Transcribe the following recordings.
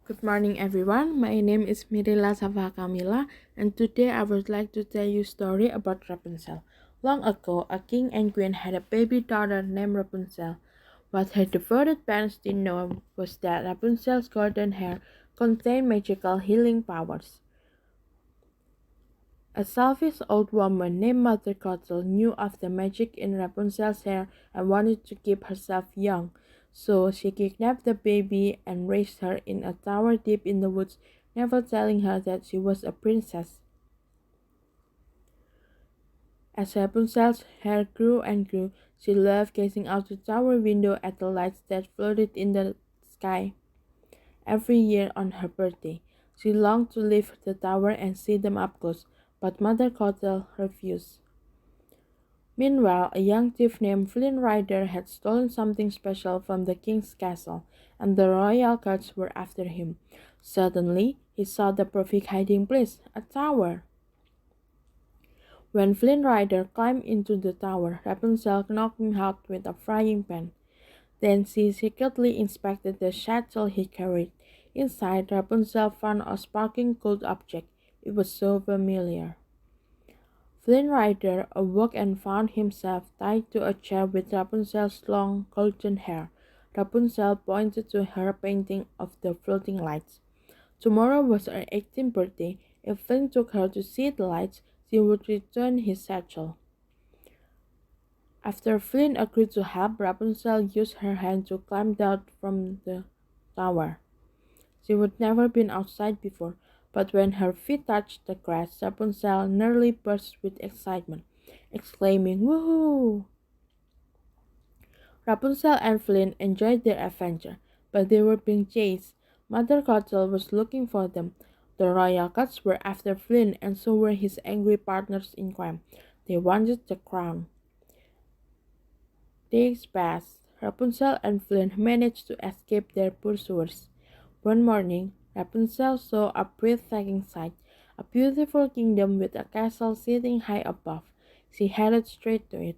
Good morning, everyone. My name is Myrilla Camila, and today I would like to tell you a story about Rapunzel. Long ago, a king and queen had a baby daughter named Rapunzel. What her devoted parents didn't know was that Rapunzel's golden hair contained magical healing powers. A selfish old woman named Mother Gothel knew of the magic in Rapunzel's hair and wanted to keep herself young, so she kidnapped the baby and raised her in a tower deep in the woods, never telling her that she was a princess. As Rapunzel's hair grew and grew, she loved gazing out the tower window at the lights that floated in the sky. Every year on her birthday, she longed to leave the tower and see them up close, but Mother Gothel refused. Meanwhile, a young thief named Flynn Rider had stolen something special from the king's castle, and the royal guards were after him. Suddenly, he saw the perfect hiding place, a tower. When Flynn Rider climbed into the tower, Rapunzel knocked him out with a frying pan. Then she secretly inspected the satchel he carried. Inside, Rapunzel found a sparkling gold object. It was so familiar. Flynn Rider awoke and found himself tied to a chair with Rapunzel's long golden hair. Rapunzel pointed to her painting of the floating lights. Tomorrow was her 18th birthday. If Flynn took her to see the lights, she would return his satchel. After Flynn agreed to help, Rapunzel used her hand to climb down from the tower. She had never been outside before, but when her feet touched the grass, Rapunzel nearly burst with excitement, exclaiming, "Woohoo!" Rapunzel and Flynn enjoyed their adventure, but they were being chased. Mother Gothel was looking for them. The royal guards were after Flynn, and so were his angry partners in crime. They wanted the crown. Days passed. Rapunzel and Flynn managed to escape their pursuers. One morning, Rapunzel saw a breathtaking sight, a beautiful kingdom with a castle sitting high above. She headed straight to it.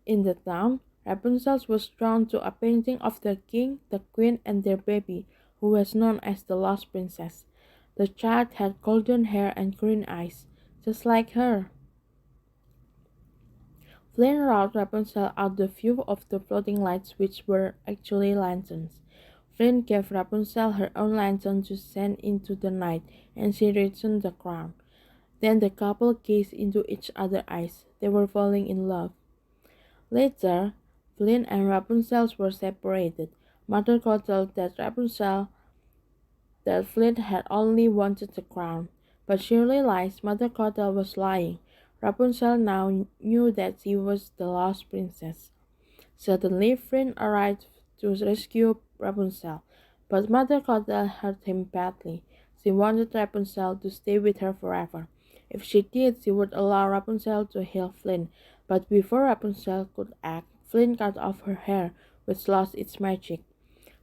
In the town, Rapunzel was drawn to a painting of the king, the queen, and their baby, who was known as the Lost Princess. The child had golden hair and green eyes, just like her. Flynn routed Rapunzel out the view of the floating lights, which were actually lanterns. Flynn gave Rapunzel her own lantern to send into the night, and she returned the crown. Then the couple gazed into each other's eyes. They were falling in love. Later, Flynn and Rapunzel were separated. Mother Gothel told Rapunzel that Flynn had only wanted the crown, but she realized Mother Gothel was lying. Rapunzel now knew that she was the lost princess. Suddenly, Flynn arrived to rescue Rapunzel, but Mother Gothel hurt him badly. She wanted Rapunzel to stay with her forever. If she did, she would allow Rapunzel to heal Flynn, but before Rapunzel could act, Flynn cut off her hair, which lost its magic.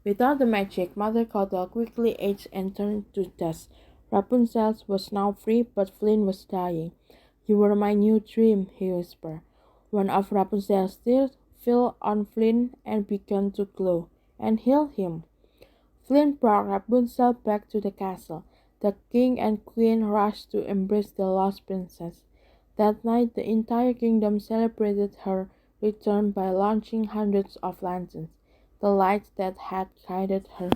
Without the magic, Mother Gothel quickly aged and turned to dust. Rapunzel was now free, but Flynn was dying. "You were my new dream," he whispered. One of Rapunzel's tears fell on Flynn and began to glow, and heal him. Flynn brought Rapunzel back to the castle. The king and queen rushed to embrace the lost princess. That night, the entire kingdom celebrated her return by launching hundreds of lanterns, the lights that had guided her